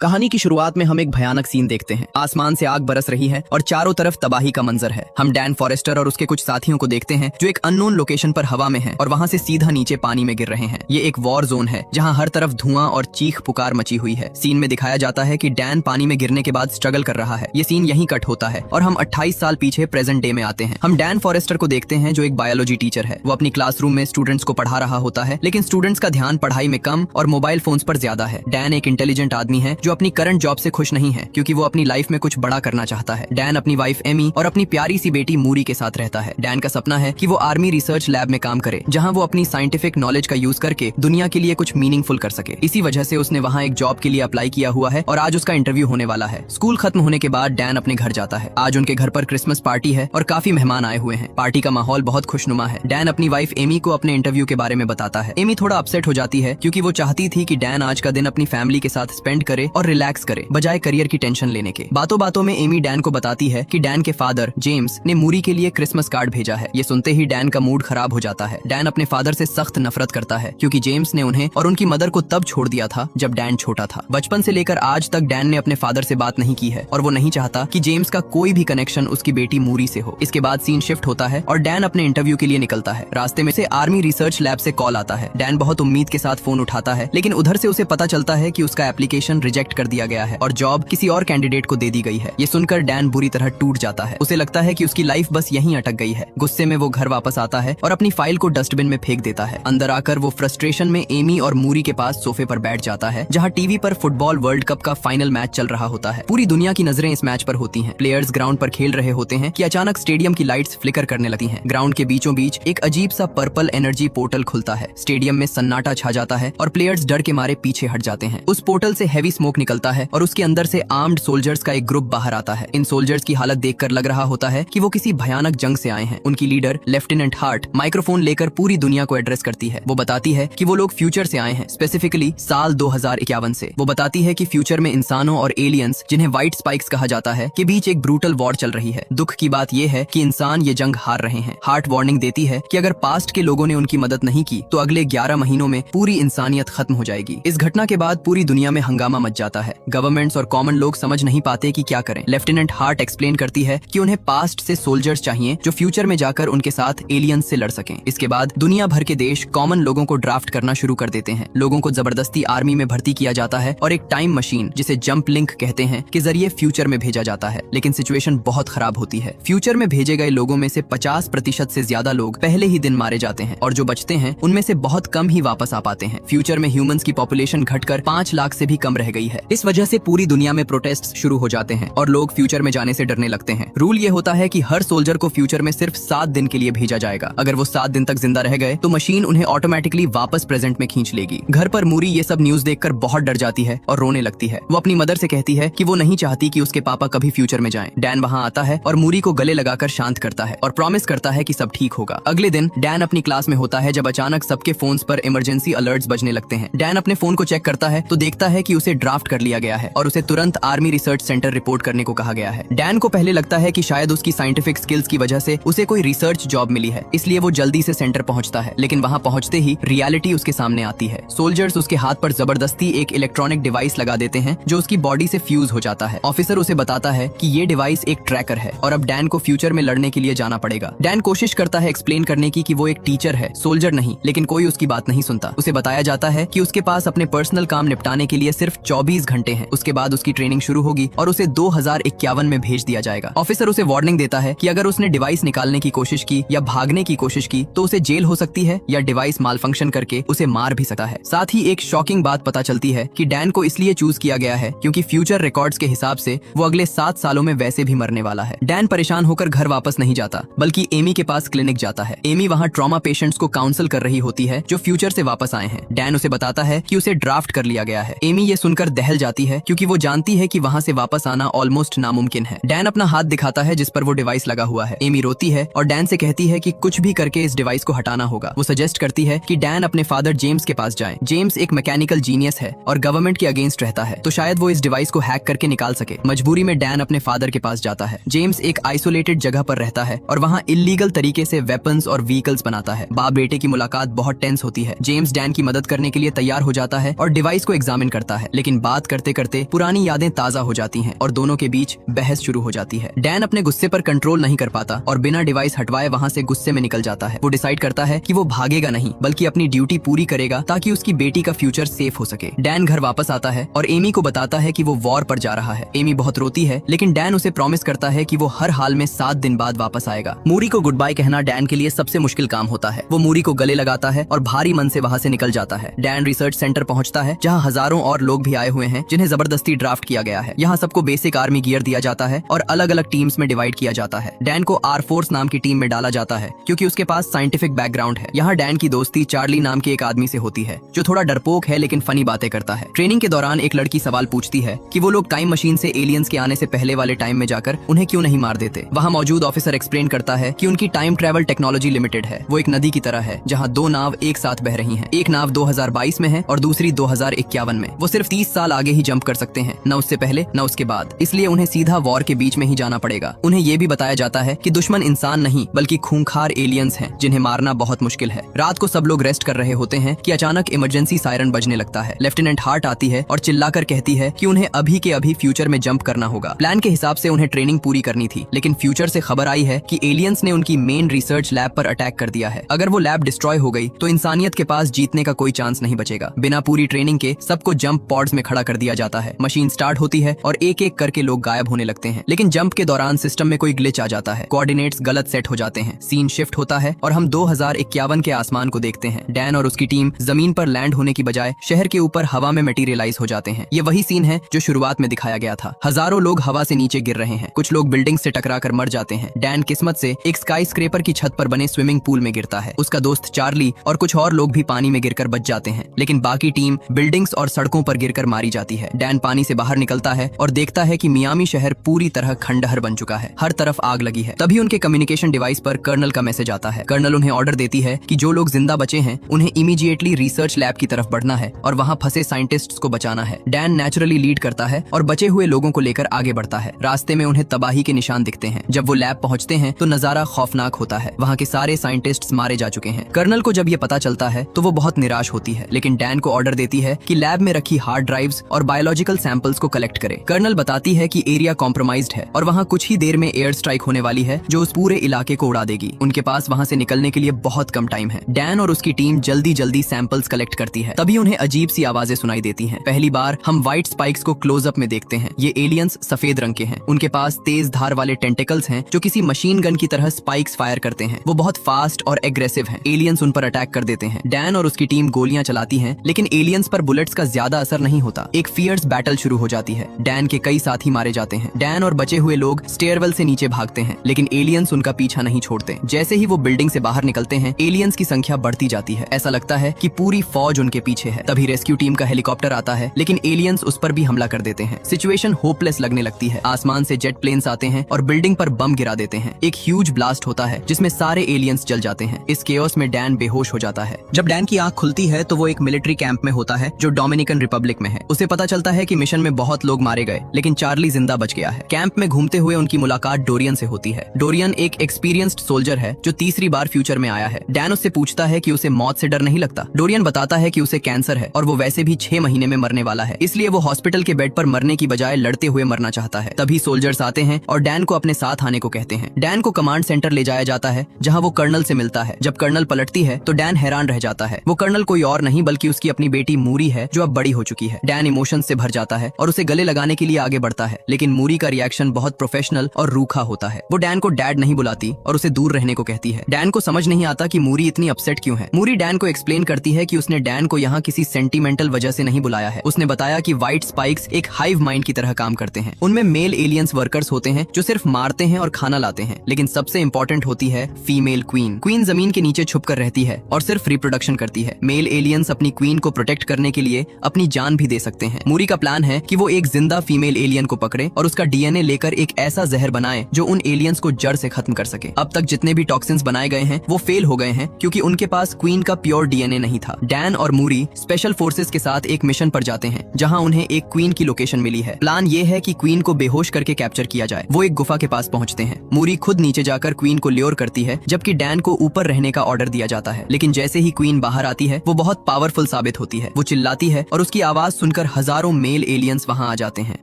कहानी की शुरुआत में हम एक भयानक सीन देखते हैं। आसमान से आग बरस रही है और चारों तरफ तबाही का मंजर है। हम डैन फॉरेस्टर और उसके कुछ साथियों को देखते हैं जो एक अननोन लोकेशन पर हवा में हैं और वहां से सीधा नीचे पानी में गिर रहे हैं। ये एक वॉर जोन है जहां हर तरफ धुआं और चीख पुकार मची हुई है। सीन में दिखाया जाता है कि डैन पानी में गिरने के बाद स्ट्रगल कर रहा है। ये सीन यहीं कट होता है और हम 28 साल पीछे प्रेजेंट डे में आते हैं। हम डैन फॉरेस्टर को देखते हैं जो एक बायोलॉजी टीचर है। वो अपनी क्लासरूम में स्टूडेंट्स को पढ़ा रहा होता है, लेकिन स्टूडेंट्स का ध्यान पढ़ाई में कम और मोबाइल फोन्स पर ज्यादा है। डैन एक इंटेलिजेंट आदमी है जो अपनी करंट जॉब से खुश नहीं है क्योंकि वो अपनी लाइफ में कुछ बड़ा करना चाहता है। डैन अपनी वाइफ एमी और अपनी प्यारी सी बेटी मूरी के साथ रहता है। डैन का सपना है कि वो आर्मी रिसर्च लैब में काम करे जहां वो अपनी साइंटिफिक नॉलेज का यूज करके दुनिया के लिए कुछ मीनिंगफुल कर सके। इसी वजह से उसने वहां एक जॉब के लिए अप्लाई किया हुआ है और आज उसका इंटरव्यू होने वाला है। स्कूल खत्म होने के बाद डैन अपने घर जाता है। आज उनके घर पर क्रिसमस पार्टी है और काफी मेहमान आए हुए हैं। पार्टी का माहौल बहुत खुशनुमा है। डैन अपनी वाइफ एमी को अपने इंटरव्यू के बारे में बताता है। एमी थोड़ा अपसेट हो जाती है क्योंकि वो चाहती थी कि डैन आज का दिन अपनी फैमिली के साथ स्पेंड करे और रिलैक्स करे बजाय करियर की टेंशन लेने के। बातों बातों में एमी डैन को बताती है कि डैन के फादर जेम्स ने मूरी के लिए क्रिसमस कार्ड भेजा है। ये सुनते ही डैन का मूड खराब हो जाता है। डैन अपने फादर से सख्त नफरत करता है क्योंकि जेम्स ने उन्हें और उनकी मदर को तब छोड़ दिया था जब डैन छोटा था। बचपन से लेकर आज तक डैन ने अपने फादर से बात नहीं की है और वो नहीं चाहता कि जेम्स का कोई भी कनेक्शन उसकी बेटी मूरी से हो। इसके बाद सीन शिफ्ट होता है और डैन अपने इंटरव्यू के लिए निकलता है। रास्ते में से आर्मी रिसर्च लैब से कॉल आता है। डैन बहुत उम्मीद के साथ फोन उठाता है, लेकिन उधर से उसे पता चलता है कि उसका एप्लीकेशन रिजेक्ट कर दिया गया है और जॉब किसी और कैंडिडेट को दे दी गई है। ये सुनकर डैन बुरी तरह टूट जाता है। उसे लगता है कि उसकी लाइफ बस यहीं अटक गई है। गुस्से में वो घर वापस आता है और अपनी फाइल को डस्टबिन में फेंक देता है। अंदर आकर वो फ्रस्ट्रेशन में एमी और मूरी के पास सोफे पर बैठ जाता है जहां टीवी पर फुटबॉल वर्ल्ड कप का फाइनल मैच चल रहा होता है। पूरी दुनिया की नजरें इस मैच पर होती हैं। प्लेयर्स ग्राउंड पर खेल रहे होते हैं कि अचानक स्टेडियम की लाइट्स फ्लिकर करने लगती हैं। ग्राउंड के बीचों बीच एक अजीब सा पर्पल एनर्जी पोर्टल खुलता है। स्टेडियम में सन्नाटा छा जाता है और प्लेयर्स डर के मारे पीछे हट जाते हैं। उस पोर्टल से हैवी स्मोक निकलता है और उसके अंदर से आर्म्ड सोल्जर्स का एक ग्रुप बाहर आता है। इन सोल्जर्स की हालत देखकर लग रहा होता है कि वो किसी भयानक जंग से आए हैं। उनकी लीडर लेफ्टिनेंट हार्ट माइक्रोफोन लेकर पूरी दुनिया को एड्रेस करती है। वो बताती है कि वो लोग फ्यूचर से आए हैं, स्पेसिफिकली साल 2051 से। वो बताती है कि फ्यूचर में इंसानों और एलियंस, जिन्हें व्हाइट स्पाइक्स कहा जाता है, के बीच एक ब्रूटल वॉर चल रही है। दुख की बात यह है कि इंसान ये जंग हार रहे हैं। हार्ट वार्निंग देती है कि अगर पास्ट के लोगों ने उनकी मदद नहीं की तो अगले 11 महीनों में पूरी इंसानियत खत्म हो जाएगी। इस घटना के बाद पूरी दुनिया में हंगामा मच जाता है। गवर्नमेंट्स और कॉमन लोग समझ नहीं पाते कि क्या करें। लेफ्टिनेंट हार्ट एक्सप्लेन करती है कि उन्हें पास्ट से सोल्जर्स चाहिए जो फ्यूचर में जाकर उनके साथ एलियंस से लड़ सकें। इसके बाद दुनिया भर के देश कॉमन लोगों को ड्राफ्ट करना शुरू कर देते हैं। लोगों को जबरदस्ती आर्मी में भर्ती किया जाता है और एक टाइम मशीन, जिसे जंप लिंक कहते हैं, के जरिए फ्यूचर में भेजा जाता है। लेकिन सिचुएशन बहुत खराब होती है। फ्यूचर में भेजे गए लोगों में से 50% से ज्यादा लोग पहले ही दिन मारे जाते हैं और जो बचते हैं उनमें से बहुत कम ही वापस आ पाते हैं। फ्यूचर में ह्यूमंस की पॉपुलेशन घटकर 5 लाख से भी कम रह गई है। इस वजह से पूरी दुनिया में प्रोटेस्ट शुरू हो जाते हैं और लोग फ्यूचर में जाने से डरने लगते हैं। रूल ये होता है कि हर सोल्जर को फ्यूचर में सिर्फ 7 दिन के लिए भेजा जाएगा। अगर वो 7 दिन तक जिंदा रह गए तो मशीन उन्हें ऑटोमेटिकली वापस प्रेजेंट में खींच लेगी। घर पर मूरी ये सब न्यूज देखकर बहुत डर जाती है और रोने लगती है। वो अपनी मदर से कहती है कि वो नहीं चाहती कि उसके पापा कभी फ्यूचर में जाएं। डैन वहां आता है और मूरी को गले लगाकर शांत करता है और प्रॉमिस करता है कि सब ठीक होगा। अगले दिन डैन अपनी क्लास में होता है जब अचानक सबके फोन्स पर इमरजेंसी अलर्ट्स बजने लगते हैं। डैन अपने फोन को चेक करता है तो देखता है कि उसे ड्राफ्ट कर लिया गया है और उसे तुरंत आर्मी रिसर्च सेंटर रिपोर्ट करने को कहा गया है। डैन को पहले लगता है कि शायद उसकी साइंटिफिक स्किल्स की वजह से उसे कोई रिसर्च जॉब मिली है, इसलिए वो जल्दी से सेंटर पहुंचता है। लेकिन वहां पहुंचते ही रियलिटी उसके सामने आती है। सोल्जर्स उसके हाथ पर जबरदस्ती एक इलेक्ट्रॉनिक डिवाइस लगा देते हैं जो उसकी बॉडी से फ्यूज हो जाता है। ऑफिसर उसे बताता है कि ये डिवाइस एक ट्रैकर है और अब डैन को फ्यूचर में लड़ने के लिए जाना पड़ेगा। डैन कोशिश करता है एक्सप्लेन करने की कि वो एक टीचर है, सोल्जर नहीं, लेकिन कोई उसकी बात नहीं सुनता। उसे बताया जाता है कि उसके पास अपने पर्सनल काम निपटाने के लिए सिर्फ 24 घंटे हैं। उसके बाद उसकी ट्रेनिंग शुरू होगी और उसे 2051 में भेज दिया जाएगा। ऑफिसर उसे वार्निंग देता है कि अगर उसने डिवाइस निकालने की कोशिश की या भागने की कोशिश की तो उसे जेल हो सकती है या डिवाइस माल फंक्शन करके उसे मार भी सकता है। साथ ही एक शॉकिंग बात पता चलती है कि डैन को इसलिए चूज किया गया है क्योंकि फ्यूचर रिकॉर्ड्स के हिसाब से वो अगले 7 सालों में वैसे भी मरने वाला है। डैन परेशान होकर घर वापस नहीं जाता बल्कि एमी के पास क्लिनिक जाता है। एमी वहाँ ट्रॉमा पेशेंट्स को काउंसिल कर रही होती है जो फ्यूचर से वापस आए हैं। डैन उसे बताता है कि उसे ड्राफ्ट कर लिया गया है। एमी ये सुनकर दहल जाती है क्योंकि वो जानती है कि वहाँ से वापस आना ऑलमोस्ट नामुमकिन है। डैन अपना हाथ दिखाता है जिस पर वो डिवाइस लगा हुआ है। एमी रोती है और डैन से कहती है कि कुछ भी करके इस डिवाइस को हटाना होगा। वो सजेस्ट करती है कि डैन अपने फादर जेम्स के पास जाए। जेम्स एक मैकेनिकल जीनियस है और गवर्नमेंट के अगेंस्ट रहता है, तो शायद वो इस डिवाइस को हैक करके निकाल सके। मजबूरी में डैन अपने फादर के पास जाता है। जेम्स एक आइसोलेटेड जगह पर रहता है और वहाँ इलीगल तरीके से वेपन्स और व्हीकल्स बनाता है। बाप बेटे की मुलाकात बहुत टेंस होती है। जेम्स डैन की मदद करने के लिए तैयार हो जाता है और डिवाइस को एग्जामिन करता है, लेकिन बात करते करते पुरानी यादें ताजा हो जाती हैं और दोनों के बीच बहस शुरू हो जाती है। डैन अपने गुस्से पर कंट्रोल नहीं कर पाता और बिना डिवाइस हटवाए वहाँ से गुस्से में निकल जाता है। वो डिसाइड करता है कि वो भागेगा नहीं बल्कि अपनी ड्यूटी पूरी करेगा ताकि उसकी बेटी का फ्यूचर सेफ हो सके। डैन घर वापस आता है और एमी को बताता है कि वो वॉर पर जा रहा है। एमी बहुत रोती है लेकिन डैन उसे प्रॉमिस करता है कि वो हर हाल में 7 दिन बाद वापस आएगा। मूरी को गुड बाय कहना डैन के लिए सबसे मुश्किल काम होता है। वो मूरी को गले लगाता है और भारी मन से वहाँ से निकल जाता है। डैन रिसर्च सेंटर पहुँचता है जहाँ हजारों और लोग भी आए हुए हैं जिन्हें जबरदस्ती ड्राफ्ट किया गया है। यहाँ सबको बेसिक आर्मी गियर दिया जाता है और अलग अलग टीम्स में डिवाइड किया जाता है। डैन को आर फोर्स नाम की टीम में डाला जाता है क्योंकि उसके पास साइंटिफिक बैकग्राउंड है। यहाँ डैन की दोस्ती चार्ली नाम के एक आदमी से होती है जो थोड़ा डरपोक है लेकिन फनी बातें करता है। ट्रेनिंग के दौरान एक लड़की सवाल पूछती है कि वो लोग टाइम मशीन से एलियंस के आने से पहले वाले टाइम में जाकर उन्हें क्यों नहीं मार देते। वहाँ मौजूद ऑफिसर एक्सप्लेन करता है कि उनकी टाइम ट्रैवल टेक्नोलॉजी लिमिटेड है। वो एक नदी की तरह है जहाँ 2 नाव एक साथ बह रही हैं। एक नाव 2022 में है और दूसरी 2051 में। वो सिर्फ 30 साल आगे ही जंप कर सकते हैं, न उससे पहले न उसके बाद। इसलिए उन्हें सीधा वॉर के बीच में ही जाना पड़ेगा। उन्हें ये भी बताया जाता है कि दुश्मन इंसान नहीं बल्कि खूंखार एलियंस हैं जिन्हें मारना बहुत मुश्किल है। रात को सब लोग रेस्ट कर रहे होते हैं कि अचानक इमरजेंसी सायरन बजने लगता है। लेफ्टिनेंट हार्ट आती है और चिल्लाकर कहती है कि उन्हें अभी के अभी फ्यूचर में जंप करना होगा। प्लान के हिसाब से उन्हें ट्रेनिंग पूरी करनी थी लेकिन फ्यूचर से खबर आई है कि एलियंस ने उनकी मेन रिसर्च लैब पर अटैक कर दिया है। अगर वो लैब डिस्ट्रॉय हो गई तो इंसानियत के पास जीतने का कोई चांस नहीं बचेगा। बिना पूरी ट्रेनिंग के सबको जंप पॉड्स में खड़ा कर दिया जाता है। मशीन स्टार्ट होती है और एक एक करके लोग गायब होने लगते हैं लेकिन जंप के दौरान सिस्टम में कोई ग्लिच आ जाता है। कोऑर्डिनेट्स गलत सेट हो जाते हैं। सीन शिफ्ट होता है और हम 2051 के आसमान को देखते हैं। डैन और उसकी टीम जमीन पर लैंड होने की बजाय शहर के ऊपर हवा में मटेरियलाइज हो जाते हैं। ये वही सीन है जो शुरुआत में दिखाया गया था। हजारों लोग हवा से नीचे गिर रहे हैं। कुछ लोग बिल्डिंग से टकरा कर मर जाते हैं। डैन किस्मत से एक स्काई स्क्रेपर की छत पर बने स्विमिंग पूल में गिरता है। उसका दोस्त चार्ली और कुछ और लोग भी पानी में गिरकर बच जाते हैं लेकिन बाकी टीम बिल्डिंग्स और सड़कों पर गिरकर मारी जाती है। डैन पानी से बाहर निकलता है और देखता है कि मियामी शहर पूरी तरह खंडहर बन चुका है। हर तरफ आग लगी है। तभी उनके कम्युनिकेशन डिवाइस पर कर्नल का मैसेज आता है। कर्नल उन्हें ऑर्डर देती है कि जो लोग जिंदा बचे हैं उन्हें इमीडिएटली रिसर्च लैब की तरफ बढ़ना है और वहाँ फंसे साइंटिस्ट्स को बचाना है। डैन नेचुरली लीड करता है और बचे हुए लोगों को लेकर आगे बढ़ता है। रास्ते में उन्हें तबाही के निशान दिखते हैं। जब वो लैब पहुँचते हैं तो नजारा खौफनाक होता है। वहाँ के सारे साइंटिस्ट्स मारे जा चुके हैं। कर्नल को जब ये पता चलता है तो वो बहुत निराश होती है लेकिन डैन को ऑर्डर देती है कि लैब में रखी हार्ड ड्राइव्स और बायोलॉजिकल सैंपल्स को कलेक्ट करे। कर्नल बताती है कि एरिया कॉम्प्रोमाइज्ड है और वहाँ कुछ ही देर में एयर स्ट्राइक होने वाली है जो उस पूरे इलाके को उड़ा देगी। उनके पास वहाँ से निकलने के लिए बहुत कम टाइम है। डैन और उसकी टीम जल्दी जल्दी सैंपल्स कलेक्ट करती है। तभी उन्हें अजीब सी आवाजें सुनाई देती हैं। पहली बार हम व्हाइट स्पाइक्स को क्लोजअप में देखते हैं। ये एलियंस सफेद रंग के हैं। उनके पास तेज धार वाले टेंटिकल्स हैं जो किसी मशीन गन की तरह स्पाइक्स फायर करते हैं। वो बहुत फास्ट और एग्रेसिव हैं। एलियंस उन पर अटैक कर देते हैं। डैन और उसकी टीम गोलियां चलाती हैं लेकिन एलियंस पर बुलेट्स का ज्यादा असर नहीं होता। एक फियर्स बैटल शुरू हो जाती है। डैन के कई साथी मारे जाते हैं। डैन और बचे हुए लोग स्टेयरवेल से नीचे भागते हैं लेकिन एलियंस उनका पीछा नहीं छोड़ते। जैसे ही वो बिल्डिंग से बाहर निकलते हैं एलियंस की संख्या बढ़ती जाती है। ऐसा लगता है कि पूरी फौज उनके पीछे है। तभी रेस्क्यू टीम का हेलीकॉप्टर आता है लेकिन एलियंस उस पर भी हमला कर देते हैं। सिचुएशन होपलेस लगने लगती है। आसमान से जेट प्लेन्स आते हैं और बिल्डिंग पर बम गिरा देते हैं। एक ह्यूज ब्लास्ट होता है जिसमें सारे एलियंस जल जाते हैं। इस केओस में डैन बेहोश हो जाता है। जब डैन की आंख खुलती है तो वो एक मिलिट्री कैंप में होता है जो डोमिनिकन रिपब्लिक में है। उसे पता चलता है कि मिशन में बहुत लोग मारे गए लेकिन चार्ली जिंदा बच गया है। कैंप में घूमते हुए उनकी मुलाकात डोरियन से होती है। डोरियन एक एक्सपीरियंस्ड सोल्जर है जो तीसरी बार फ्यूचर में आया है। डैन उससे पूछता है कि उसे मौत से डर नहीं लगता। डोरियन बताता है कि उसे कैंसर है और वो वैसे भी 6 महीने में मरने वाला है, इसलिए वो हॉस्पिटल के बेड पर मरने की बजाय लड़ते हुए मरना चाहता है। तभी सोल्जर्स आते हैं और डैन को अपने साथ आने को कहते हैं। डैन को कमांड सेंटर ले जाया जाता है जहाँ वो कर्नल से मिलता है। जब कर्नल पलटती है तो डैन हैरान रह जाता है। वो कर्नल कोई और नहीं बल्कि उसकी अपनी बेटी मूरी है जो अब बड़ी हो चुकी है। डैन इमोशंस से भर जाता है और उसे गले लगाने के लिए आगे बढ़ता है लेकिन मूरी का रिएक्शन बहुत प्रोफेशनल और रूखा होता है। वो डैन को डैड नहीं बुलाती और उसे दूर रहने को कहती है। डैन को समझ नहीं आता कि मूरी इतनी अपसेट क्यों है। मूरी डैन को एक्सप्लेन करती है कि उसने डैन को यहाँ किसी सेंटिमेंटल वजह से नहीं बुलाया है। उसने बताया कि व्हाइट स्पाइक्स एक हाइव माइंड की तरह काम करते हैं। उनमें मेल एलियंस वर्कर्स होते हैं जो सिर्फ मारते हैं और खाना लाते हैं लेकिन सबसे इंपॉर्टेंट होती है फीमेल क्वीन। क्वीन जमीन के नीचे छुप कर रहती है और सिर्फ रिप्रोडक्शन करती है। मेल एलियंस अपनी क्वीन को प्रोटेक्ट करने के लिए अपनी जान भी दे सकते हैं। मूरी का प्लान है कि वो एक जिंदा फीमेल एलियन को पकड़े और उसका डीएनए लेकर एक ऐसा जहर बनाए जो उन एलियंस को जड़ से खत्म कर सके। अब तक जितने भी टॉक्सिन्स बनाए गए हैं वो फेल हो गए हैं क्योंकि उनके पास क्वीन का प्योर डीएनए नहीं था। डैन और मूरी स्पेशल फोर्सेस के साथ एक मिशन पर जाते हैं जहां उन्हें एक क्वीन की लोकेशन मिली है। प्लान ये है कि क्वीन को बेहोश करके कैप्चर किया जाए। वो एक गुफा के पास पहुंचते हैं। मूरी खुद नीचे जाकर क्वीन को ल्योर करती है जबकि डैन को ऊपर रहने का ऑर्डर दिया जाता है। लेकिन जैसे ही क्वीन बाहर आती है वो बहुत पावरफुल साबित होती है। वो चिल्लाती है और उसकी आवाज सुनकर मिलकर हजारों मेल एलियंस वहां आ जाते हैं।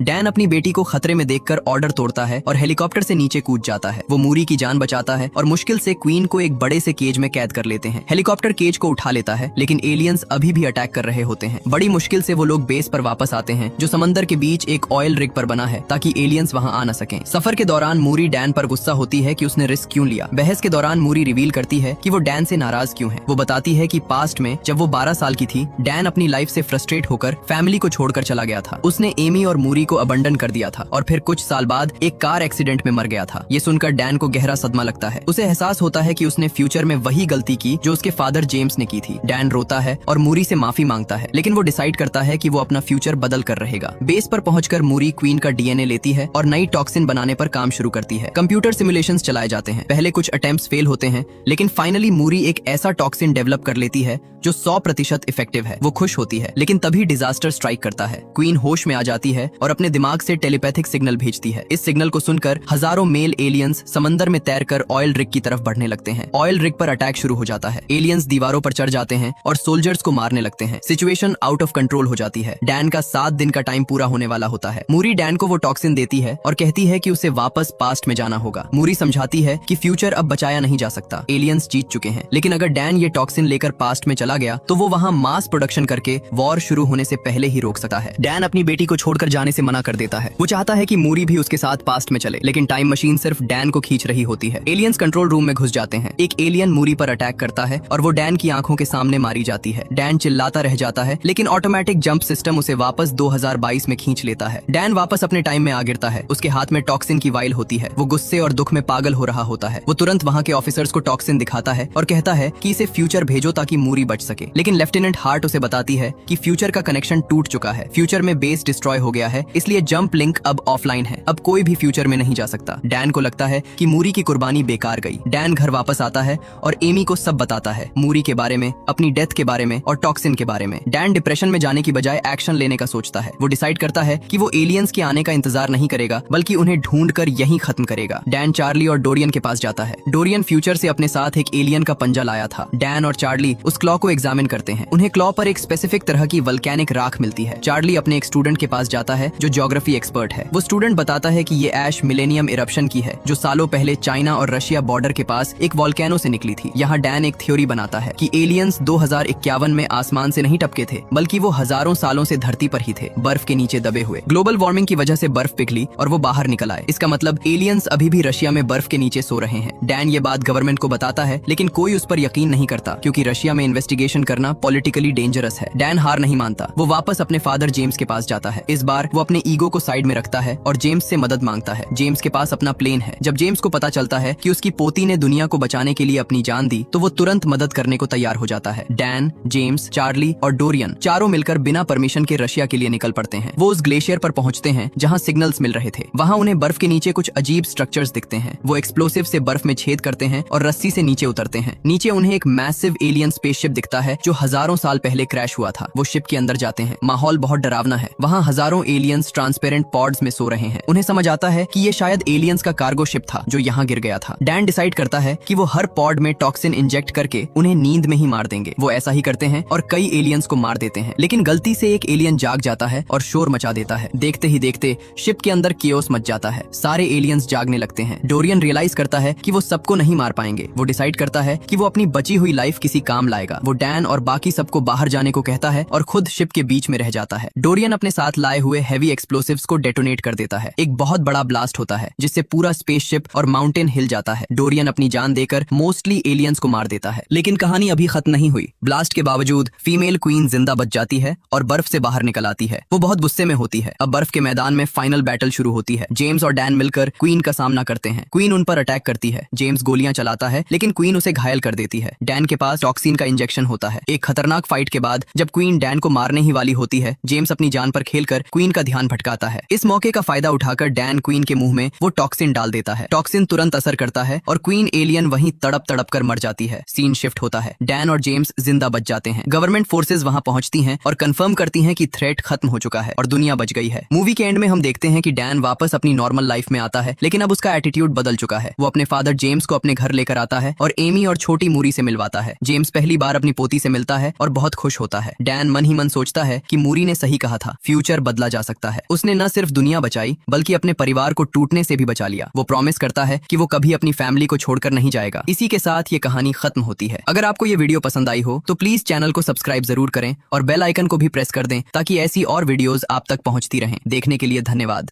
डैन अपनी बेटी को खतरे में देखकर ऑर्डर तोड़ता है और हेलीकॉप्टर से नीचे कूद जाता है। वो मूरी की जान बचाता है और मुश्किल से क्वीन को एक बड़े से केज में कैद कर लेते हैं। हेलीकॉप्टर केज को उठा लेता है, लेकिन एलियंस अभी भी अटैक कर रहे होते हैं। बड़ी मुश्किल से वो लोग बेस पर वापस आते हैं, जो समंदर के बीच एक ऑयल रिग पर बना है ताकि एलियंस वहां आ न सकें। सफर के दौरान मूरी डैन पर गुस्सा होती है कि उसने रिस्क क्यों लिया। बहस के दौरान मूरी रिवील करती है कि वो डैन से नाराज क्यों है। वो बताती है कि पास्ट में जब वो 12 साल की थी, डैन अपनी लाइफ से फ्रस्ट्रेट होकर फैमिली को छोड़कर चला गया था। उसने एमी और मूरी को अबंडन कर दिया था और फिर कुछ साल बाद एक कार एक्सीडेंट में मर गया था। ये सुनकर डैन को गहरा सदमा लगता है। उसे एहसास होता है कि उसने फ्यूचर में वही गलती की जो उसके फादर जेम्स ने की थी। डैन रोता है और मूरी से माफी मांगता है, लेकिन वो डिसाइड करता है कि वो अपना फ्यूचर बदल कर रहेगा। बेस पर पहुंचकर मूरी क्वीन का डीएनए लेती है और नई टॉक्सिन बनाने पर काम शुरू करती है। कंप्यूटर सिमुलेशंस चलाए जाते हैं। पहले कुछ अटेम्प्ट्स फेल होते हैं, लेकिन फाइनली मूरी एक ऐसा टॉक्सिन डेवलप कर लेती है जो 100% इफेक्टिव है। वो खुश होती है, लेकिन तभी डिजास्टर स्ट्राइक करता है। क्वीन होश में आ जाती है और अपने दिमाग से टेलीपैथिक सिग्नल भेजती है। इस सिग्नल को सुनकर हजारों मेल एलियंस समंदर में तैरकर ऑयल रिग की तरफ बढ़ने लगते हैं। ऑयल रिग पर अटैक शुरू हो जाता है। एलियंस दीवारों पर चढ़ जाते हैं और सोल्जर्स को मारने लगते हैं। सिचुएशन आउट ऑफ कंट्रोल हो जाती है। डैन का 7 दिन का टाइम पूरा होने वाला होता है। मूरी डैन को वो टॉक्सिन देती है और कहती है कि उसे वापस पास्ट में जाना होगा। मूरी समझाती है कि फ्यूचर अब बचाया नहीं जा सकता। एलियंस जीत चुके हैं, लेकिन अगर डैन ये टॉक्सिन लेकर पास्ट में चला गया तो वो वहाँ मास प्रोडक्शन करके वॉर शुरू होने से पहले ही रोक सकता है। डैन अपनी बेटी को छोड़कर जाने से मना कर देता है। वो चाहता है कि मूरी भी उसके साथ पास्ट में चले, लेकिन टाइम मशीन सिर्फ डैन को खींच रही होती है। एलियंस कंट्रोल रूम में घुस जाते हैं। एक एलियन मूरी पर अटैक करता है और वो डैन की आंखों के सामने मारी जाती है। डैन चिल्लाता रह जाता है, लेकिन ऑटोमेटिक जंप सिस्टम उसे वापस 2022 में खींच लेता है। डैन वापस अपने टाइम में आ गिरता है। उसके हाथ में टॉक्सिन की वाइल होती है। वो गुस्से और दुख में पागल हो रहा होता है। वो तुरंत वहाँ के ऑफिसर्स को टॉक्सिन दिखाता है और कहता है कि इसे फ्यूचर भेजो ताकि मूरी बच सके। लेकिन लेफ्टिनेंट हार्ट उसे बताती है कि फ्यूचर का कनेक्शन टूट चुका है। फ्यूचर में बेस डिस्ट्रॉय हो गया है, इसलिए जंप लिंक अब ऑफलाइन है। अब कोई भी फ्यूचर में नहीं जा सकता। डैन को लगता है कि मूरी की कुर्बानी बेकार गई। डैन घर वापस आता है और एमी को सब बताता है, मूरी के बारे में, अपनी डेथ के बारे में और टॉक्सिन के बारे में। डैन डिप्रेशन में जाने की बजाय एक्शन लेने का सोचता है। वो डिसाइड करता है कि वो एलियंस के आने का इंतजार नहीं करेगा, बल्कि उन्हें ढूंढ कर यहीं खत्म करेगा। डैन चार्ली और डोरियन के पास जाता है। डोरियन फ्यूचर से अपने साथ एक एलियन का पंजा लाया था। डैन और चार्ली उस क्लॉ को एग्जामिन करते हैं। उन्हें क्लॉ पर एक स्पेसिफिक तरह की वल्केनिक राख मिलती है। चार्ली अपने एक स्टूडेंट के पास जाता है जो ज्योग्राफी एक्सपर्ट है। वो स्टूडेंट बताता है कि ये ऐश मिलेनियम इरप्शन की है, जो सालों पहले चाइना और रशिया बॉर्डर के पास एक वोल्केनो से निकली थी। यहाँ डैन एक थ्योरी बनाता है कि एलियंस 2051 में आसमान से नहीं टपके थे, बल्कि वो हजारों सालों से धरती पर ही थे, बर्फ के नीचे दबे हुए। ग्लोबल वार्मिंग की वजह से बर्फ पिघली और वो बाहर निकल आए। इसका मतलब एलियंस अभी भी रशिया में बर्फ के नीचे सो रहे हैं। डैन ये बात गवर्नमेंट को बताता है, लेकिन कोई उस पर यकीन नहीं करता, क्योंकि रशिया में इन्वेस्टिगेशन करना पॉलिटिकली डेंजरस है। डैन हार नहीं मानता। वो वापस अपने फादर जेम्स के पास जाता है। इस बार वो अपने ईगो को साइड में रखता है और जेम्स से मदद मांगता है। जेम्स के पास अपना प्लेन है। जब जेम्स को पता चलता है कि उसकी पोती ने दुनिया को बचाने के लिए अपनी जान दी, तो वो तुरंत मदद करने को तैयार हो जाता है। डैन, जेम्स, चार्ली और डोरियन चारों मिलकर बिना परमिशन के रशिया के लिए निकल पड़ते हैं। वो उस ग्लेशियर पर पहुंचते हैं जहां सिग्नल्स मिल रहे थे। वहां उन्हें बर्फ के नीचे कुछ अजीब स्ट्रक्चर्स दिखते हैं। वो एक्सप्लोसिव से बर्फ में छेद करते हैं और रस्सी से नीचे उतरते हैं। नीचे उन्हें एक मैसिव एलियन स्पेसशिप दिखता है जो हजारों साल पहले क्रैश हुआ था। वो शिप के अंदर जाते हैं। माहौल बहुत डरावना है। वहाँ हजारों एलियंस ट्रांसपेरेंट पॉड्स में सो रहे हैं। उन्हें समझ आता है कि ये शायद एलियंस का कार्गो शिप था जो यहाँ गिर गया था। डैन डिसाइड करता है कि वो हर पॉड में टॉक्सिन इंजेक्ट करके उन्हें नींद में ही मार देंगे। वो ऐसा ही करते हैं और कई एलियंस को मार देते हैं, लेकिन गलती से एक एलियन जाग जाता है और शोर मचा देता है। देखते ही देखते शिप के अंदर केओस मच जाता है। सारे एलियंस जागने लगते हैं। डोरियन रियलाइज करता है कि वो सबको नहीं मार पाएंगे। वो डिसाइड करता है कि वो अपनी बची हुई लाइफ किसी काम लाएगा। वो डैन और बाकी सबको बाहर जाने को कहता है और खुद शिप के बीच में रह जाता है। डोरियन अपने साथ लाए हुए हैवी एक्सप्लोसिव्स को डेटोनेट कर देता है। एक बहुत बड़ा ब्लास्ट होता है जिससे पूरा स्पेसशिप और माउंटेन हिल जाता है। डोरियन अपनी जान देकर मोस्टली एलियंस को मार देता है, लेकिन कहानी अभी खत्म नहीं हुई। ब्लास्ट के बावजूद फीमेल क्वीन जिंदा बच जाती है और बर्फ से बाहर निकल आती है। वो बहुत गुस्से में होती है। अब बर्फ के मैदान में फाइनल बैटल शुरू होती है। जेम्स और डैन मिलकर क्वीन का सामना करते हैं। क्वीन उन पर अटैक करती है। जेम्स गोलियां चलाता है, लेकिन क्वीन उसे घायल कर देती है। डैन के पास टॉक्सिन का इंजेक्शन होता है। एक खतरनाक फाइट के बाद जब क्वीन डैन को मारने ही वाली होती है, जेम्स अपनी जान पर खेलकर क्वीन का ध्यान भटकाता है। इस मौके का फायदा उठाकर डैन क्वीन के मुंह में वो टॉक्सिन डाल देता है। टॉक्सिन तुरंत असर करता है और क्वीन एलियन वहीं तड़प तड़प कर मर जाती है। सीन शिफ्ट होता है। डैन और जेम्स जिंदा बच जाते हैं। गवर्नमेंट फोर्सेज वहां पहुंचती हैं और कंफर्म करती हैं कि थ्रेट खत्म हो चुका है और दुनिया बच गई है। मूवी के एंड में हम देखते हैं कि डैन वापस अपनी नॉर्मल लाइफ में आता है, लेकिन अब उसका एटीट्यूड बदल चुका है। वो अपने फादर जेम्स को अपने घर लेकर आता है और एमी और छोटी मूरी से मिलवाता है। जेम्स पहली बार अपनी पोती से मिलता है और बहुत खुश होता है। डैन मन ही मन सोचता है कि मूरी ने सही कहा था, फ्यूचर बदला जा सकता है। उसने न सिर्फ दुनिया बचाई बल्कि अपने परिवार को टूटने से भी बचा लिया। वो प्रॉमिस करता है कि वो कभी अपनी फैमिली को छोड़कर नहीं जाएगा। इसी के साथ ये कहानी खत्म होती है। अगर आपको ये वीडियो पसंद आई हो तो प्लीज चैनल को सब्सक्राइब जरूर करें और बेल आइकन को भी प्रेस कर दें ताकि ऐसी और वीडियोस आप तक पहुंचती रहें। देखने के लिए धन्यवाद।